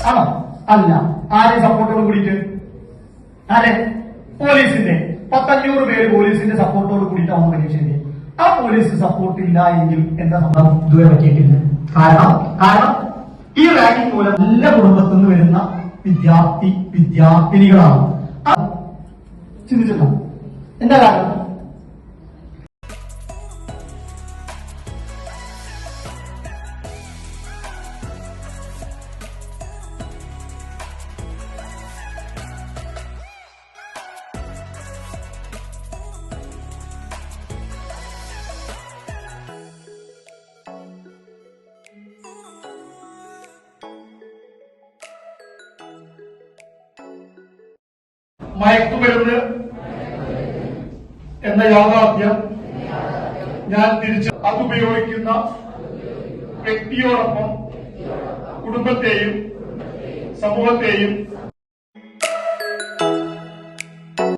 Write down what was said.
ആണോ? അല്ല. ആരെ സപ്പോർട്ടോട് കൂടിയിട്ട്? ആരെ? പോലീസിന്റെ 500 പേര് പോലീസിന്റെ സപ്പോർട്ടോട് കൂടിയിട്ടാണ് പരീക്ഷ എഴുതി. ആ പോലീസ് സപ്പോർട്ട് ഇല്ല എങ്കിൽ എന്താ സംഭവം? ഇതുവരെ പറ്റിയിട്ടില്ല. കാരണം ഈ റാങ്കിങ് മൂലം നല്ല കുടുംബത്തിൽ നിന്ന് വരുന്ന വിദ്യാർത്ഥിനികളാണ്. ചിന്തിച്ചിട്ടുണ്ടോ? എന്താ കാരണം? മയക്കുമരുന്ന് എന്ന യാഥാർത്ഥ്യം ഞാൻ അതുപയോഗിക്കുന്ന വ്യക്തിയോടൊപ്പം കുടുംബത്തെയും സമൂഹത്തെയും